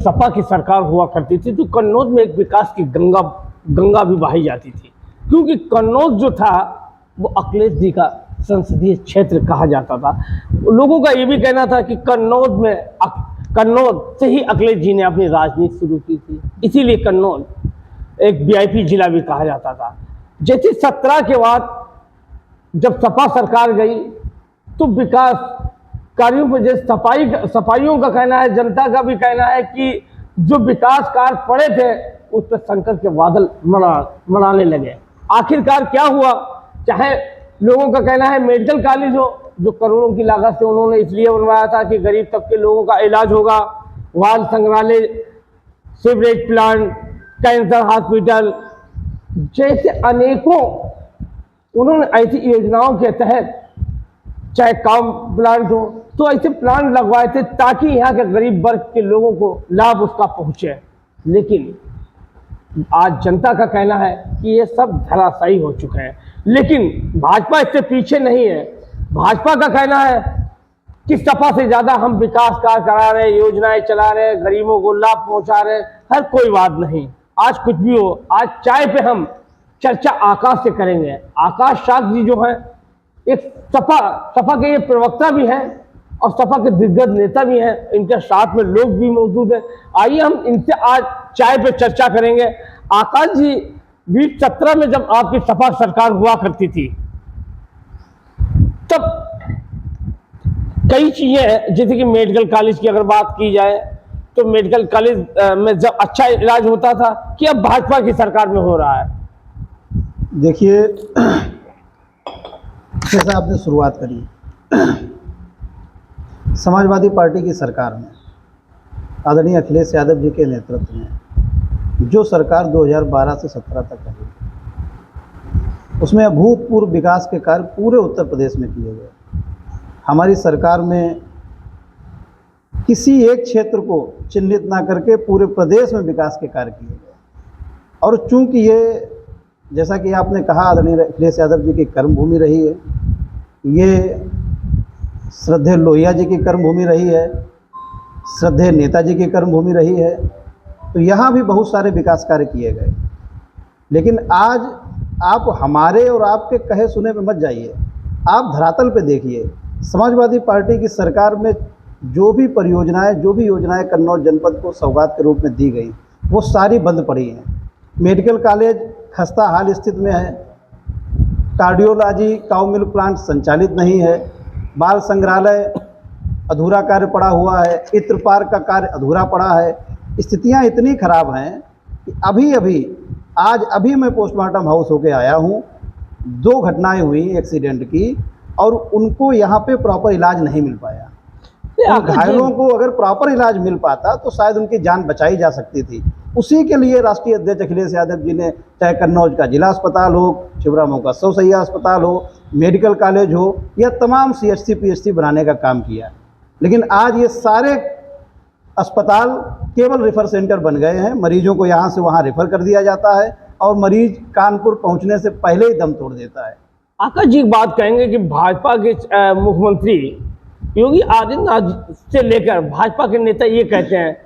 सपा की सरकार हुआ करती थी तो कन्नौज में एक विकास की गंगा भी बहाई जाती थी, क्योंकि कन्नौज जो था वो अखिलेश जी का संसदीय क्षेत्र कहा जाता था। लोगों का ये भी कहना था कि कन्नौज से ही अखिलेश जी ने अपनी राजनीति शुरू की थी, इसीलिए कन्नौज एक वीआईपी जिला भी कहा जाता था। जैसे 17 के बाद जब सपा सरकार गई तो विकास कार्यों पर, जैसे सफाइयों का कहना है, जनता का भी कहना है कि जो विकास कार्य पड़े थे उस पर संकट के बादल मनाने लगे। आखिरकार क्या हुआ? चाहे लोगों का कहना है मेडिकल कॉलेज हो, जो करोड़ों की लागत से उन्होंने इसलिए बनवाया था कि गरीब तबके लोगों का इलाज होगा, वाल संग्रहालय, सीवरेज प्लांट, कैंसर हॉस्पिटल जैसे अनेकों उन्होंने ऐसी योजनाओं के तहत, चाहे काम प्लांट हो, तो ऐसे प्लांट लगवाए थे ताकि यहाँ के गरीब वर्ग के लोगों को लाभ उसका पहुंचे। लेकिन आज जनता का कहना है कि ये सब धराशायी हो चुके हैं। लेकिन भाजपा इससे पीछे नहीं है। भाजपा का कहना है कि सपा से ज्यादा हम विकास कार्य करा रहे, योजनाएं चला रहे, गरीबों को लाभ पहुंचा रहे। हर कोई बात नहीं, आज कुछ भी हो, आज चाय पे हम चर्चा आकाश से करेंगे। आकाश शाह जी जो है एक सपा के ये प्रवक्ता भी हैं और सपा के दिग्गज नेता भी हैं, इनके साथ में लोग भी मौजूद हैं। आइए हम इनसे आज चाय पे चर्चा करेंगे। आकाश जी, 2017 में जब आपकी सपा सरकार हुआ करती थी तब कई चीजें हैं, जैसे कि मेडिकल कॉलेज की अगर बात की जाए तो मेडिकल कॉलेज में जब अच्छा इलाज होता था कि अब भाजपा की सरकार में हो रहा है। देखिए, जैसा आपने शुरुआत करी, समाजवादी पार्टी की सरकार में आदरणीय अखिलेश यादव जी के नेतृत्व में जो सरकार 2012 से 17 तक रही, उसमें अभूतपूर्व विकास के कार्य पूरे उत्तर प्रदेश में किए गए। हमारी सरकार में किसी एक क्षेत्र को चिन्हित ना करके पूरे प्रदेश में विकास के कार्य किए गए। और चूंकि ये, जैसा कि आपने कहा, आदरणीय अखिलेश यादव जी की कर्मभूमि रही है, ये श्रद्धेय लोहिया जी की कर्मभूमि रही है, श्रद्धेय नेताजी की कर्मभूमि रही है, तो यहाँ भी बहुत सारे विकास कार्य किए गए। लेकिन आज आप हमारे और आपके कहे सुने पे मत जाइए, आप धरातल पे देखिए। समाजवादी पार्टी की सरकार में जो भी परियोजनाएं, जो भी योजनाएं कन्नौज जनपद को सौगात के रूप में दी गई, वो सारी बंद पड़ी हैं। मेडिकल कॉलेज खस्ता हाल स्थिति में है, कार्डियोलॉजी काउ मिल्क प्लांट संचालित नहीं है, बाल संग्रहालय अधूरा कार्य पड़ा हुआ है, इत्र पार्क का कार्य अधूरा पड़ा है। स्थितियां इतनी खराब हैं कि अभी मैं पोस्टमार्टम हाउस होके आया हूं। 2 घटनाएं हुई एक्सीडेंट की और उनको यहाँ पे प्रॉपर इलाज नहीं मिल पाया। घायलों को अगर प्रॉपर इलाज मिल पाता तो शायद उनकी जान बचाई जा सकती थी। उसी के लिए राष्ट्रीय अध्यक्ष अखिलेश यादव जी ने, चाहे कन्नौज का जिला अस्पताल हो, शिवरामों का 100 सैया अस्पताल हो, मेडिकल कॉलेज हो, या तमाम CHC PHC बनाने का काम किया। लेकिन आज ये सारे अस्पताल केवल रेफर सेंटर बन गए हैं। मरीजों को यहाँ से वहाँ रेफर कर दिया जाता है और मरीज कानपुर पहुँचने से पहले ही दम तोड़ देता है। आकाश जी बात कहेंगे कि भाजपा के मुख्यमंत्री योगी आदित्यनाथ से लेकर भाजपा के नेता ये कहते हैं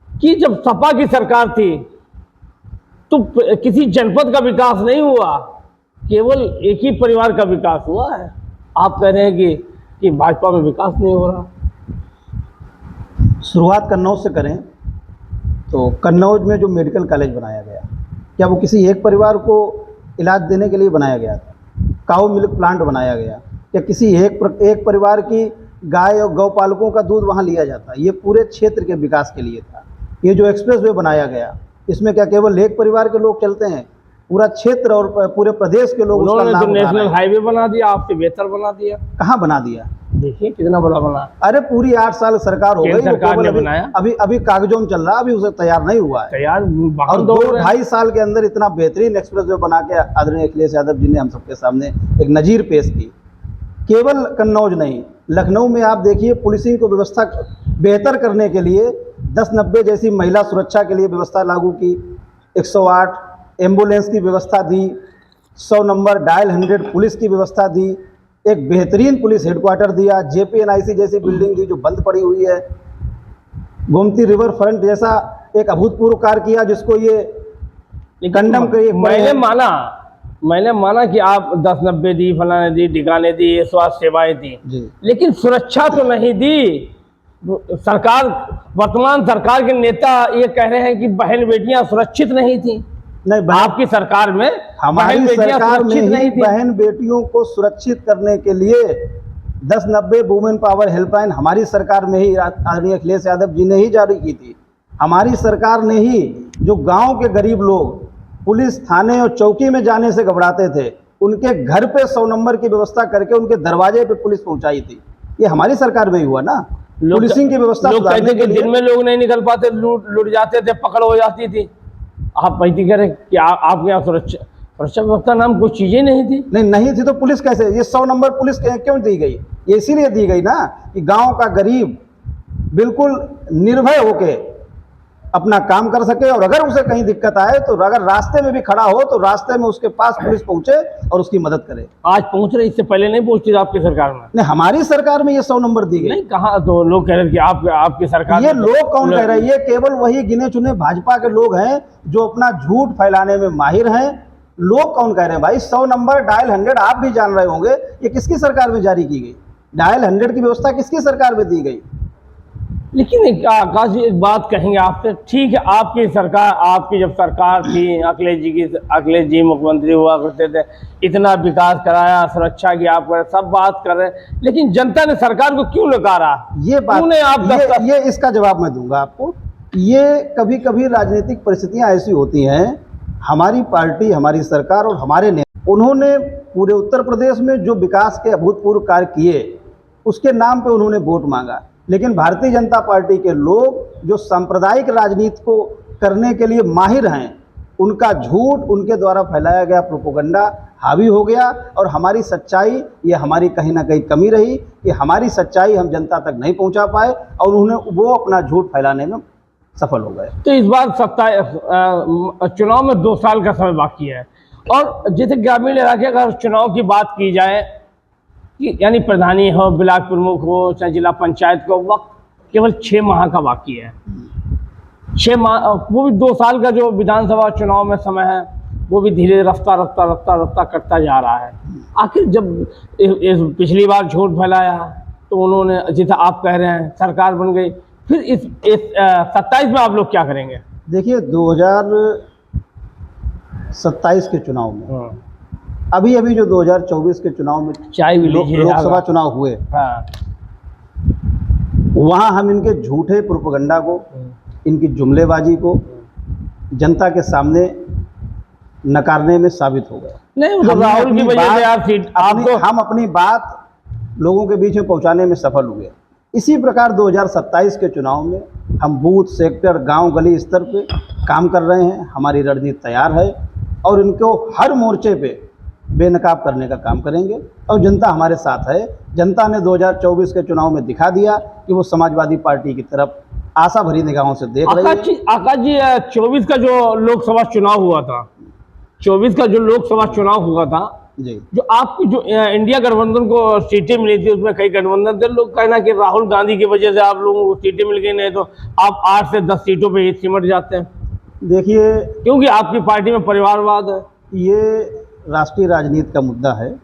कि जब सपा की सरकार थी तो किसी जनपद का विकास नहीं हुआ, केवल एक ही परिवार का विकास हुआ है। आप कह रहे हैं कि भाजपा में विकास नहीं हो रहा। शुरुआत कन्नौज से करें तो कन्नौज में जो मेडिकल कॉलेज बनाया गया, क्या वो किसी एक परिवार को इलाज देने के लिए बनाया गया था? काउ मिल्क प्लांट बनाया गया, क्या किसी एक परिवार की गाय और गौपालकों का दूध वहाँ लिया जाता? ये पूरे क्षेत्र के विकास के लिए था। ये जो एक्सप्रेसवे बनाया गया, इसमें क्या केवल एक परिवार के लोग चलते हैं? पूरा क्षेत्र और पूरे प्रदेश के लोग उसका नाम उठा रहे हैं। नेशनल हाईवे बना दिया, आपसे बेहतर बना दिया। कहाँ बना दिया? देखिए कितना बड़ा बना। अरे पूरी 8 साल सरकार हो गई, सरकार ने बनाया, अभी कागजों में चल रहा, अभी उसे तैयार नहीं हुआ है। तैयार और 2-2.5 साल के अंदर इतना बेहतरीन एक्सप्रेसवे बना के आदरणीय अखिलेश यादव जी ने हम सबके सामने एक नजीर पेश की। केवल कन्नौज नहीं, लखनऊ में आप देखिए, पुलिसिंग को व्यवस्था बेहतर करने के लिए 1090 जैसी महिला सुरक्षा के लिए व्यवस्था लागू की, 108 एम्बुलेंस की व्यवस्था दी, 100 नंबर डायल 100 पुलिस की व्यवस्था दी, एक बेहतरीन पुलिस हेडक्वार्टर दिया, JPNIC जैसी बिल्डिंग दी जो बंद पड़ी हुई है। गोमती रिवर फ्रंट जैसा एक अभूतपूर्व कार्य किया जिसको ये कंडम के मैंने माना कि आप 10-90 दी, फलाने दी, ठिकाने दी, ये स्वास्थ्य सेवाएं दी जी। लेकिन सुरक्षा तो नहीं दी। सरकार, वर्तमान सरकार के नेता ये कह रहे हैं कि बहन बेटियां सुरक्षित नहीं थी। नहीं, आपकी सरकार में हमारी बहन बेटियां सरकार में सुरक्षित नहीं ही थी। बहन बेटियों को सुरक्षित करने के लिए 1090 वुमेन पावर हेल्पलाइन हमारी सरकार में ही आदरणीय अखिलेश यादव जी ने ही जारी की थी। हमारी सरकार ने ही जो गांव के गरीब लोग पुलिस थाने और चौकी में जाने से घबराते थे, उनके घर पे 100 नंबर की व्यवस्था करके उनके दरवाजे पे पुलिस पहुंचाई थी। ये हमारी सरकार में ही हुआ ना। पुलिसिंग की व्यवस्था लोग कहते कि दिन में लोग नहीं निकल पाते, लूट जाते थे, पकड़ हो जाती थी। आप पैती करें कि आपके यहाँ सुरक्षा व्यवस्था नाम कोई चीजें नहीं थी। नहीं थी तो पुलिस कैसे, ये 100 नंबर पुलिस क्यों दी गई? ये इसीलिए दी गई ना कि गांव का गरीब बिल्कुल निर्भय होके अपना काम कर सके, और अगर उसे कहीं दिक्कत आए तो अगर रास्ते में भी खड़ा हो तो रास्ते में उसके पास पुलिस पहुंचे और उसकी मदद करे। आज पहुंच रहे, इससे पहले नहीं पहुंचती आपकी सरकार में? नहीं, हमारी सरकार में ये 100 नंबर दी गई। नहीं, कहा तो लोग कह रहे कि आपकी सरकार। ये लोग कौन कह रहे हैं? ये केवल वही गिने चुने भाजपा के लोग हैं जो अपना झूठ फैलाने में माहिर हैं। लोग कौन कह रहे हैं भाई? 100 नंबर डायल 100 आप भी जान रहे होंगे, ये किसकी सरकार में जारी की गई? डायल 100 की व्यवस्था किसकी सरकार में दी गई? लेकिन आकाश जी एक बात कहेंगे आपसे, ठीक है आपकी सरकार, आपकी जब सरकार थी, अखिलेश जी मुख्यमंत्री हुआ करते थे, इतना विकास कराया, सुरक्षा की आप सब बात कर रहे हैं, लेकिन जनता ने सरकार को क्यों नकारा? ये बात ये इसका जवाब मैं दूंगा आपको। ये कभी कभी राजनीतिक परिस्थितियां ऐसी होती हैं, हमारी पार्टी, हमारी सरकार और हमारे नेता, उन्होंने पूरे उत्तर प्रदेश में जो विकास के अभूतपूर्व कार्य किए उसके नाम पे उन्होंने वोट मांगा, लेकिन भारतीय जनता पार्टी के लोग जो सांप्रदायिक राजनीति को करने के लिए माहिर हैं, उनका झूठ, उनके द्वारा फैलाया गया प्रोपेगेंडा हावी हो गया, और हमारी सच्चाई, ये हमारी कहीं ना कहीं कमी रही कि हमारी सच्चाई हम जनता तक नहीं पहुंचा पाए और उन्होंने वो अपना झूठ फैलाने में सफल हो गए। तो इस बार चुनाव में 2 साल का समय बाकी है, और जैसे ग्रामीण इलाके का चुनाव की बात की जाए कि यानी प्रधानी हो, ब्लॉक प्रमुख हो, चाहे जिला पंचायत को, वक्त केवल 6 माह का बाकी है। 6 माह, वो भी 2 साल का जो विधानसभा चुनाव में समय है वो भी धीरे रफ्ता करता जा रहा है। आखिर जब पिछली बार झूठ फैलाया तो उन्होंने, जैसा आप कह रहे हैं, सरकार बन गई, फिर इस 27 में आप लोग क्या करेंगे? देखिए 2027 के चुनाव में, अभी जो 2024 के चुनाव में लोकसभा चुनाव हुए, वहां हम इनके झूठे प्रोपेगेंडा को, इनकी जुमलेबाजी को जनता के सामने नकारने में साबित हो गए। नहीं, तो राहुल की वजह से हम अपनी बात लोगों के बीच में पहुंचाने में सफल हुए। इसी प्रकार 2027 के चुनाव में हम बूथ, सेक्टर, गांव, गली स्तर पे काम कर रहे हैं। हमारी रणनीति तैयार है और इनको हर मोर्चे पे बेनकाब करने का काम करेंगे, और जनता हमारे साथ है। जनता ने 2024 के चुनाव में दिखा दिया कि वो समाजवादी पार्टी की तरफ आशा भरी निगाहों से देख रही है। आकाश जी, 24 का जो लोकसभा चुनाव हुआ था, 24 का जो लोकसभा चुनाव हुआ था जी, जो आपकी जो इंडिया गठबंधन को सीटें मिली थी, उसमें कई गठबंधन थे, लोग कहना कि राहुल गांधी की वजह से आप लोगों को सीटें मिल गई, नहीं तो आप 8 से 10 सीटों पे ही सिमट जाते हैं। देखिए, क्योंकि आपकी पार्टी में परिवारवाद है। ये राष्ट्रीय राजनीति का मुद्दा है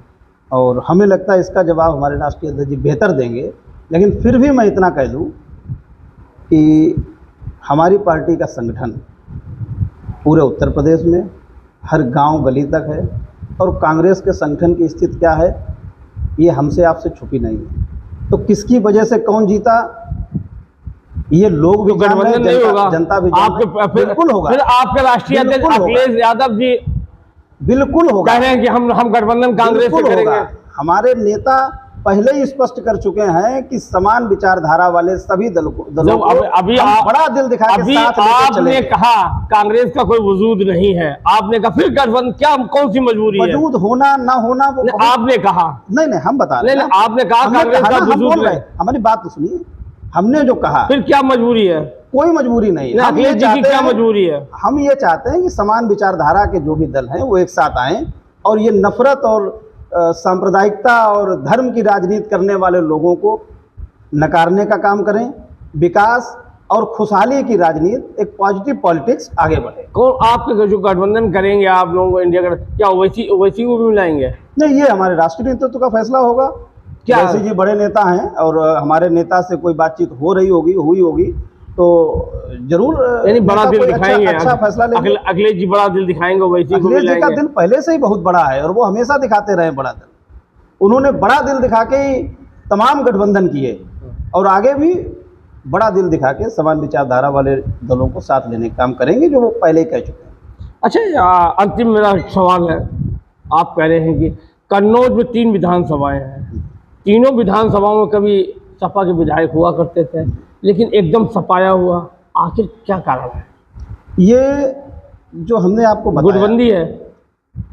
और हमें लगता है इसका जवाब हमारे राष्ट्रीय अध्यक्ष जी बेहतर देंगे, लेकिन फिर भी मैं इतना कह दूं कि हमारी पार्टी का संगठन पूरे उत्तर प्रदेश में हर गांव गली तक है, और कांग्रेस के संगठन की स्थिति क्या है ये हमसे आपसे छुपी नहीं है। तो किसकी वजह से कौन जीता ये लोग भी जान रहे हैं, जनता भी जान रही है। बिल्कुल होगा। फिर आपके राष्ट्रीय अध्यक्ष अखिलेश यादव जी बिल्कुल होगा, कह रहे हैं कि हम गठबंधन कांग्रेस से करेंगे। हमारे नेता पहले ही स्पष्ट कर चुके हैं कि समान विचारधारा वाले सभी दलों को अभी बड़ा दिल दिखा के साथ आपने कहा कांग्रेस का कोई वजूद नहीं है, आपने कहा फिर गठबंधन क्या, कौन सी मजबूरी है? वजूद होना ना होना वो आपने कहा, नहीं हम बता रहे हैं, आपने कहा कांग्रेस का वजूद है। हमारी बात तो सुनिए, हमने जो कहा, फिर क्या मजबूरी है? कोई मजबूरी नहीं है। अखिलेश जी की क्या मजबूरी है? हम ये चाहते हैं कि समान विचारधारा के जो भी दल हैं वो एक साथ आएं और ये नफरत और सांप्रदायिकता और धर्म की राजनीति करने वाले लोगों को नकारने का काम करें। विकास और खुशहाली की राजनीति, एक पॉजिटिव पॉलिटिक्स आगे बढ़े। कौन आपके जो गठबंधन करेंगे आप लोगों को इंडिया का, क्या ओवैसी ओवैसी को भी मिलाएंगे? नहीं, ये हमारे राष्ट्रीय नेतृत्व का फैसला होगा। क्या वैसे जी बड़े नेता हैं और हमारे नेता से कोई बातचीत हुई होगी तो जरूर यानी बड़ा नेता दिल कोई दिखाएंगे। अच्छा फैसला लेंगे। अखिलेश जी बड़ा दिल दिखाएंगे, ओवैसी को अखिलेश जी का मिलाएंगे। दिल पहले से ही बहुत बड़ा है और वो हमेशा दिखाते रहे बड़ा दिल। उन्होंने बड़ा दिल दिखा के ही तमाम गठबंधन किए और आगे भी बड़ा दिल दिखा के समान विचारधारा वाले दलों को साथ लेने का काम करेंगे, जो वो पहले ही कह चुके हैं। अच्छा, अंतिम मेरा सवाल है। आप कह रहे हैं कि कन्नौज में 3 विधानसभाएं हैं, तीनों विधानसभाओं में कभी सपा के विधायक हुआ करते थे, लेकिन एकदम सपाया हुआ, आखिर क्या कारण है? ये जो हमने आपको बताया, गुटबंदी है?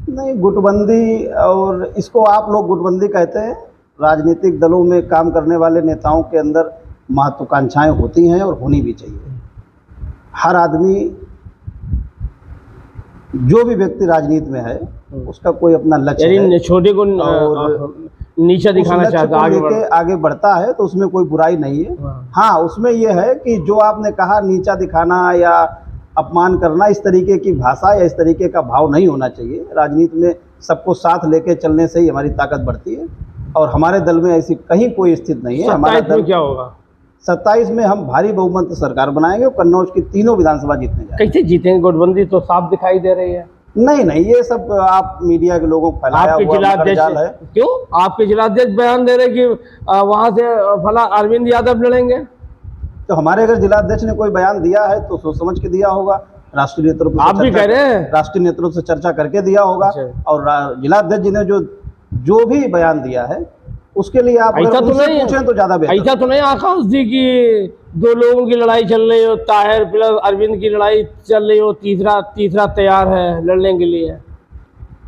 नहीं, गुटबंदी, और इसको आप लोग गुटबंदी कहते हैं। राजनीतिक दलों में काम करने वाले नेताओं के अंदर महत्वाकांक्षाएं होती हैं और होनी भी चाहिए। हर आदमी, जो भी व्यक्ति राजनीति में है, उसका कोई अपना लक्ष्य है, छोटे को नीचा दिखाना चाहता है, आगे बढ़ता है, तो उसमें कोई बुराई नहीं है। हाँ, उसमें यह है कि जो आपने कहा नीचा दिखाना या अपमान करना, इस तरीके की भाषा या इस तरीके का भाव नहीं होना चाहिए। राजनीति में सबको साथ लेके चलने से ही हमारी ताकत बढ़ती है और हमारे दल में ऐसी कहीं कोई स्थिति नहीं है। हमारा दल क्या होगा? 27 में हम भारी बहुमत से सरकार बनाएंगे और कन्नौज की तीनों विधानसभा जीतने जाएंगे। कैसे जीतेंगे? गुटबंदी तो साफ दिखाई दे रही है। नहीं, ये सब आप मीडिया के लोगों को फैलाया आपके हुआ मर्जाल है। क्यों आपके जिलाध्यक्ष बयान दे रहे कि वहां से फला अरविंद यादव लड़ेंगे? तो हमारे अगर जिलाध्यक्ष ने कोई बयान दिया है तो सोच समझ के दिया होगा। राष्ट्रीय नेतृत्व आप भी कह रहे हैं राष्ट्रीय नेतृत्व से चर्चा करके दिया होगा। और जिलाध्यक्ष जी ने जो भी बयान दिया है उसके लिए आप ऐसा तो नहीं पूछें तो ज्यादा बेहतर। ऐसा तो नहीं आकाश जी की 2 लोगों की लड़ाई चल रही हो, ताहिर प्लस अरविंद की लड़ाई चल रही हो, तीसरा तैयार है लड़ने के लिए?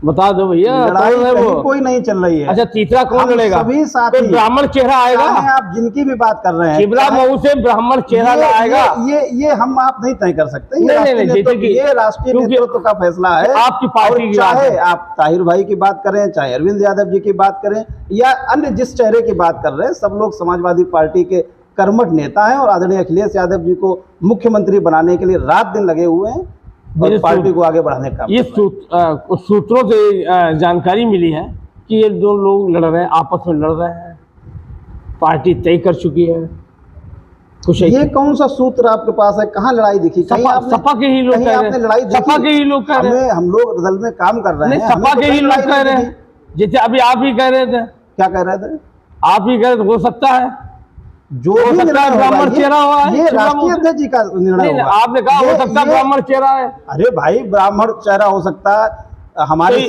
बता दो भैया, लड़ाई कहीं कोई नहीं चल रही है। अच्छा, तीसरा कौन लड़ेगा? सभी साथी, ब्राह्मण चेहरा आएगा? आप जिनकी भी बात कर रहे हैं, शिवरा मऊ से ब्राह्मण चेहरा आएगा? ये हम आप नहीं तय कर सकते। ये राष्ट्रीय नेतृत्व का फैसला है, आपकी पार्टी की। चाहे आप ताहिर भाई की बात करें, चाहे अरविंद यादव जी की बात करें या अन्य जिस चेहरे की बात कर रहे हैं, सब लोग समाजवादी पार्टी के कर्मठ नेता हैं और आदरणीय अखिलेश यादव जी को मुख्यमंत्री बनाने के लिए रात दिन लगे हुए हैं और पार्टी को आगे बढ़ाने का। ये सूत्रों से जानकारी मिली है कि ये 2 लोग लड़ रहे हैं, आपस में लड़ रहे हैं, पार्टी तय कर चुकी है कुछ। ये कौन सा सूत्र आपके पास है? कहाँ लड़ाई दिखी? सपा के ही लोग कह रहे हैं। लड़ाई सपा के ही लोग कह रहे हैं। हम लोग दल में काम कर रहे हैं, सपा के ही लोग कह रहे हैं। जैसे अभी आप ही कह रहे थे। क्या कह रहे थे? आप ही कह रहे थे, हो सकता है जो भी ब्राह्मण चेहरा हुआ है, ये राष्ट्रीय अध्यक्ष जी का निर्णय होगा। आपने कहा हो सकता है ब्राह्मण चेहरा है। अरे भाई, ब्राह्मण चेहरा हो सकता है। हमारी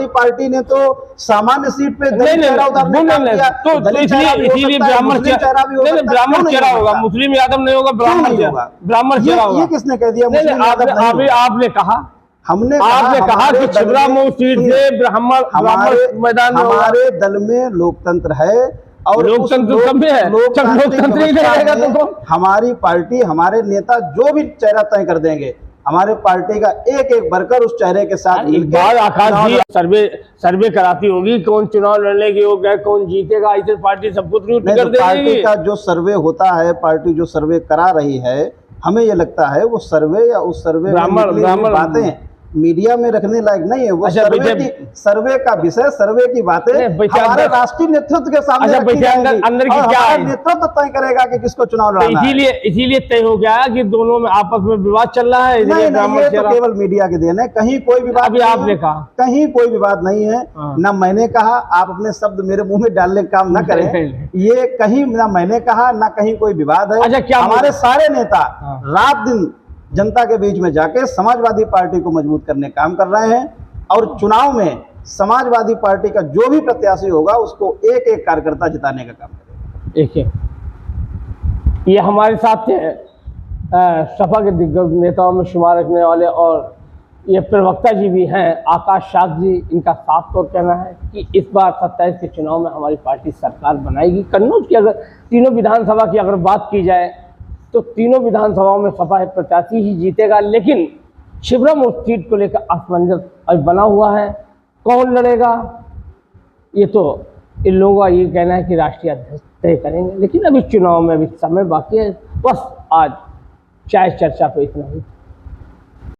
पार्टी ने तो सामान्य सीट पे इसीलिए ब्राह्मण चेहरा होगा, मुस्लिम यादव नहीं होगा, ब्राह्मण चेहरा होगा। ये किसने कह दिया? आपने कहा, आपने कहा कि छिबरा मऊ सीट से ब्राह्मण मैदान। हमारे दल में लोकतंत्र है और लोकतंत्र है। लोकतंत्र ही रहेगा तो हमारी पार्टी, हमारे नेता जो भी चेहरा तय कर देंगे, हमारे पार्टी का एक एक वर्कर उस चेहरे के साथ मिलकर। आकाश जी सर्वे कराती होगी कौन चुनाव लड़ने के योग्य है, कौन जीतेगा, ऐसे पार्टी सब कुछ कर देगी। पार्टी का जो सर्वे होता है, पार्टी जो सर्वे करा रही है, हमें ये लगता है वो सर्वे या उस सर्वे में बातें मीडिया में रखने लायक नहीं है। वो सर्वे का विषय, सर्वे की बातें हमारे राष्ट्रीय नेतृत्व के सामने अंदर की क्या है, नेतृत्व तय करेगा कि किसको चुनाव लड़ना है। इसीलिए तय हो गया कि दोनों में आपस में विवाद चल रहा है। नहीं, ये तो केवल मीडिया के देन है, कहीं कोई विवाद। अभी आपने कहा कहीं कोई विवाद नहीं है, ना मैंने कहा। आप अपने शब्द मेरे मुंह में डालने का काम न करें। ये कहीं ना मैंने कहा, ना कहीं कोई विवाद है। हमारे सारे नेता रात दिन जनता के बीच में जाके समाजवादी पार्टी को मजबूत करने का काम कर रहे हैं और चुनाव में समाजवादी पार्टी का जो भी प्रत्याशी होगा उसको एक एक कार्यकर्ता जिताने का काम करेगा। देखिए, ये हमारे साथ सपा के दिग्गज नेताओं में शुमार रखने वाले और ये प्रवक्ता जी भी हैं, आकाश शाह जी। इनका साफ तौर कहना है कि इस बार 27 के चुनाव में हमारी पार्टी सरकार बनाएगी। कन्नौज की अगर तीनों विधानसभा की अगर बात की जाए तो तीनों विधानसभाओं में सपा प्रत्याशी ही जीतेगा, लेकिन छिबरा मऊ सीट को लेकर असमंजस अब बना हुआ है। कौन लड़ेगा, ये तो इन लोगों का ये कहना है कि राष्ट्रीय अध्यक्ष तय करेंगे। लेकिन अभी चुनाव में अभी समय बाकी है। बस आज चाय चर्चा पे इतना ही।